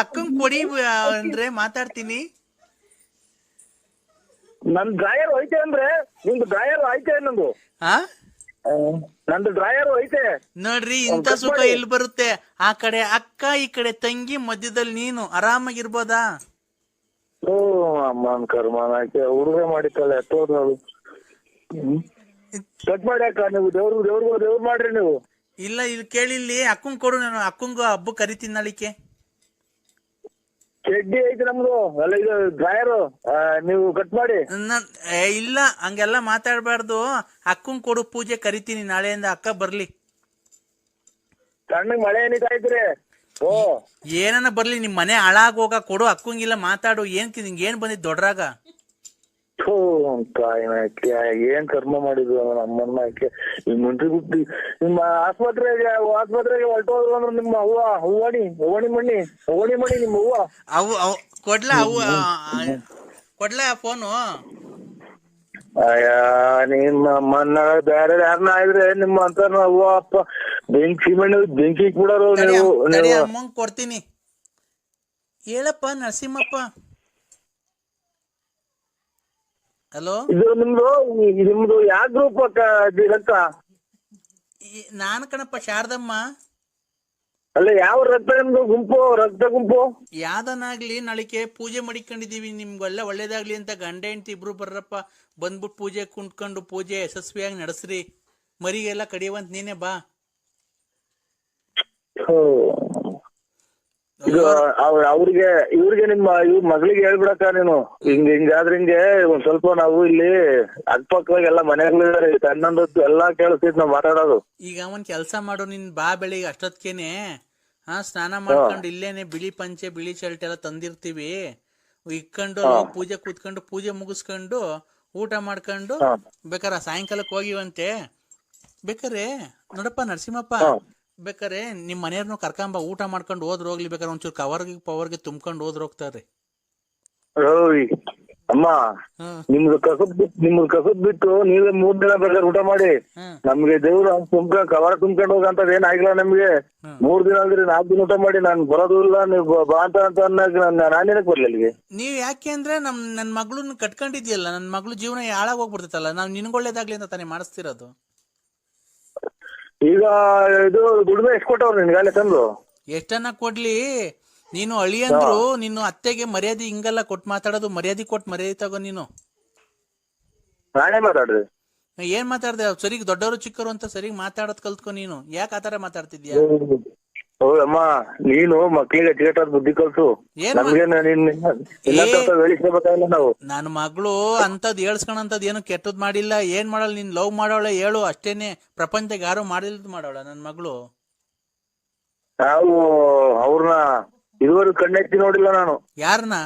ಅಕ್ಕಂಗ್ ಕೊಡಿ ಅಂದ್ರೆ ಮಾತಾಡ್ತೀನಿ. ನನ್ ಡ್ರಾಯರ್ ಐತೆ ಅಂದ್ರೆ ನಿಮ್ದು ಡ್ರಾಯರ್ ಐತೆ ನಂದು. ಹಾ ನಂದು ಡ್ರಾಯರ್ ಐತೆ ನೋಡ್ರಿ, ಇಂಥ ಸುಖ ಎಲ್ಲಿ ಬರುತ್ತೆ? ಆ ಕಡೆ ಅಕ್ಕ, ಈ ಕಡೆ ತಂಗಿ, ಮಧ್ಯದಲ್ಲಿ ನೀನು ಆರಾಮಾಗಿರ್ಬೋದಾ? ಓ ಅಮ್ಮನ್ ಕರ್ಮನಾಕೆ ಹುಡುಗ ಮಾಡಿತ್ತಲ್ಲ ಎತ್ತೋದು. ಕಟ್ ಮಾಡಿ ಅಕ್ಕ, ನೀವು ದೇವ್ರು ಮಾಡ್ರಿ ನೀವು. ಇಲ್ಲ, ಇಲ್ಲಿ ಕೇಳಿ, ಇಲ್ಲಿ ಅಕ್ಕಂಗ್ ಕೊಡು, ನಾನು ಅಕ್ಕಂಗ ಹಬ್ಬ ಕರಿತೀನಿ ನಾಳಿಕೆ. ಚಡ್ಡಿ ಐತೆ ನಮ್ದು ಎಲ್ಲ, ಇದು ಡ್ರಾಯರು ನೀವು ಕಟ್ ಮಾಡಿ. ಇಲ್ಲ, ಹಂಗೆಲ್ಲ ಮಾತಾಡ್ಬಾರ್ದು. ಅಕ್ಕಂಗ್ ಕೊಡು, ಪೂಜೆ ಕರಿತೀನಿ ನಾಳೆಯಿಂದ. ಅಕ್ಕ ಬರ್ಲಿ. ಸಣ್ಣಗ್ ಮಳೆ ಏನಿತಾ ಇದ್ರಿ? ಓ ಏನನ್ನ ಬರ್ಲಿ, ನಿಮ್ ಮನೆ ಹಾಳಾಗೋಗ ಕೊಡು. ಅಕ್ಕಂಗಿಲ್ಲ ಮಾತಾಡು. ನಿಂಗೆ ಏನ್ ಬಂದಿದ್ ದೊಡ್ಡರಾಗ? ಏನ್ ಕರ್ಮ ಮಾಡಿದ್ವು ನಮ್ಮನ್ನ. ಮುಂಚೆ ಗುಟ್ಟಿ ನಿಮ್ಮ ಆಸ್ಪತ್ರೆಗೆ ಹೊರಟೋದ್ರು ಅಂದ್ರೆ ನಿಮ್ಮ ಅವ್ವ ಹೂವಣಿ ಮಣಿ ನಿಮ್ಮ ಅವ್ವ ಅವು ಕೊಡ್ಲಾ ಫೋನು? ಅಯ್ಯ ನಿಮ್ಮ ಅಮ್ಮನ್ನ ಬೇರೆ ಯಾರನ್ನ ಆದ್ರೆ ನಿಮ್ಮ ಅಂತ ಅವ್ವ ಅಪ್ಪ ಬೆಂಕಿ ಬಿಡೋರು ನೀವು. ಅಮ್ಮಂಗ್ ಕೊಡ್ತೀನಿ. ಹೇಳಪ್ಪ ನರಸಿಂಹಪ್ಪ. ಹಲೋ, ಇದು ನಿಮ್ದು ಯಾವ ಗ್ರೂಪ್ ರಕ್ತ? ನಾನು ಕಣಪ್ಪ, ಶಾರದಮ್ಮ. ಅಲ್ಲ, ಯಾವ ರಕ್ತ ನಿಮ್ದು ರಕ್ತ ಗುಂಪು? ಯಾವ್ದನಾಗ್ಲಿ, ನಾಳಿಕೆ ಪೂಜೆ ಮಾಡಿಕೊಂಡಿದೀವಿ. ನಿಮ್ಗೆಲ್ಲ ಒಳ್ಳೇದಾಗ್ಲಿ ಅಂತ ಗಂಡ ಹೆಂಡತಿ ಇಬ್ರು ಬರ್ರಪ್ಪ. ಬಂದ್ಬಿಟ್ಟು ಪೂಜೆ ಕುಂತ್ಕೊಂಡು ಪೂಜೆ ಯಶಸ್ವಿಯಾಗಿ ನಡೆಸ್ರಿ. ಮರಿಗೆಲ್ಲ ಕಡಿಯುವಂತ ನೀನೇ ಬಾ. ಇವ್ರಿಗೆ ನಿಮ್ಮ ಮಗಳಿಗೆ ಹೇಳ್ಬಿಡಕ್ಕ ನೀನು, ಹಿಂಗಾದ್ರೆ ಹಿಂಗೆ ಒಂದ್ ಸ್ವಲ್ಪ ನಾವು ಇಲ್ಲಿ ಅಕ್ಕಪಕ್ಕದಾಗ ಎಲ್ಲಾ ಮನೆಗಳಿದ್ದಾರೆ, ಸಣ್ಣಂದದ್ದು ಎಲ್ಲಾ ಕೇಳಿಸ್ತೈತಿ ನಾವ್ ಮಾತಾಡೋದು. ಈಗ ಒಂದ್ ಕೆಲ್ಸ ಮಾಡು, ನಿನ್ ಬಾ ಬೆಳಿಗ್ಗೆ ಅಷ್ಟೊತ್ಕೇನೆ. ಸ್ನಾನ ಮಾಡ್ಕೊಂಡು ಇಲ್ಲೇನೆ ಬಿಳಿ ಪಂಚೆ ಬಿಳಿ ಶರ್ಟ್ ಎಲ್ಲ ತಂದಿರ್ತೀವಿ. ಇಕ್ಕೊಂಡು ಪೂಜೆ ಕೂತ್ಕೊಂಡು ಪೂಜೆ ಮುಗಿಸ್ಕೊಂಡು ಊಟ ಮಾಡ್ಕೊಂಡು ಬೇಕಾರೆ ಸಾಯಂಕಾಲಕ್ಕೆ ಹೋಗಿವಂತೆ. ಬೇಕಾರೆ ನೋಡಪ್ಪ ನರಸಿಂಹಪ್ಪ, ಬೇಕಾರೆ ನಿಮ್ ಮನೆಯವ್ರನ್ನು ಕರ್ಕೊಂಬ, ಊಟ ಮಾಡ್ಕೊಂಡು ಹೋಗ್ಲಿ. ಬೇಕಾದ್ರೆ ಒಂಚೂರು ಪವರ್ಗೆ ತುಂಬ್ಕೊಂಡು ಹೋಗ್ತಾರೆ. ಅಮ್ಮ, ನಿಮ್ದು ಕಸದ್ ಬಿಟ್ಟು ನೀವೇ 3 ದಿನ ಬೇಕಾದ್ರೆ ಊಟ ಮಾಡಿ. ನಮ್ಗೆ ದೇವ್ರು ಕವರ್ ತುಂಬ್ಕೊಂಡು ಹೋಗಂತದ್ ಏನ್ ಆಗಿಲ್ಲ ನಮ್ಗೆ. 3 ದಿನ ಅಂದ್ರೆ 4 ದಿನ ಊಟ ಮಾಡಿ. ನಾನ್ ಬರೋದು ಇಲ್ಲ, ನೀವು ಬಾ ಅಂತ ನಾನೇನಕ್ ಬರ್ಲಿ ಅಲ್ಲಿಗೆ? ನೀವ್ ಯಾಕೆ ಅಂದ್ರೆ ನನ್ ಮಗಳನ್ನ ಕಟ್ಕೊಂಡಿದ್ಯಲ್ಲ, ನನ್ ಮಗಳು ಜೀವನ ಹಾಳಾಗ್ ಹೋಗ್ಬಿಡ್ತೈತಲ್ಲ. ನಾವ್ ನಿನ್ಗೊಳ್ಳೇದಾಗ್ಲಿ ಅಂತ ತಾನೇ ಮಾಡಿಸ್ತಿರೋದು. ಈಗ ಇದು ದುಡಿಮೆ ಎಷ್ಟು ಕೊಟ್ಟವ್ರು ನಿನ್ಗಾಲೆ ತಂದು? ಎಷ್ಟನ್ನ ಕೊಡ್ಲಿ, ನೀನು ಅಳಿಯಂದ್ರು ನಿನ್ನ ಅತ್ತೆಗೆ ಮರ್ಯಾದೆ ಹಿಂಗಲ್ಲ ಕೊಟ್ಟು ಮಾತಾಡೋದು. ಮರ್ಯಾದೆ ಕೊಟ್ಟು ಮರ್ಯಾದೆ ತಗೋ ನೀನು. ನಾನೇ ಮಾತಾಡ್ರಿ. ಏನ್ ಮಾತಾಡ್ದೆ? ಸರಿಗ್ ದೊಡ್ಡವರು ಚಿಕ್ಕವರು ಅಂತ ಸರಿಗ್ ಮಾತಾಡೋದ್ ಕಲ್ತ್ಕೊ ನೀನು. ಯಾಕೆ ಆತರ ಮಾತಾಡ್ತಿದ್ಯಾ? ಅಮ್ಮ, ನೀನು ಮಕ್ಳಿಗೆ ಅಚ್ಚುಕಟ್ಟಾದ ಬುದ್ಧಿ ಕಲ್ಸು. ನಾವು ನನ್ನ ಮಗಳು ಅಂತದ್ ಹೇಳ್ಸ್ಕೊಳಂತದ್ ಏನು ಕೆಟ್ಟದ್ ಮಾಡಿಲ್ಲ. ಏನ್ ಮಾಡಲ್ಲ, ನೀನ್ ಲವ್ ಮಾಡೋಳೆ ಹೇಳು ಅಷ್ಟೇನೆ. ಪ್ರಪಂಚದಾಗ ಯಾರು ಮಾಡಿಲ್ದ್ ಮಾಡೋಳ ನನ್ ಮಗಳು. ನಾವು ಅವ್ರನ್ನ ಇದುವರೆಗೂ ಕಣ್ಣೆತ್ತಿ ನೋಡಿಲ್ಲ ನಾನು. ಯಾರನ್ನ?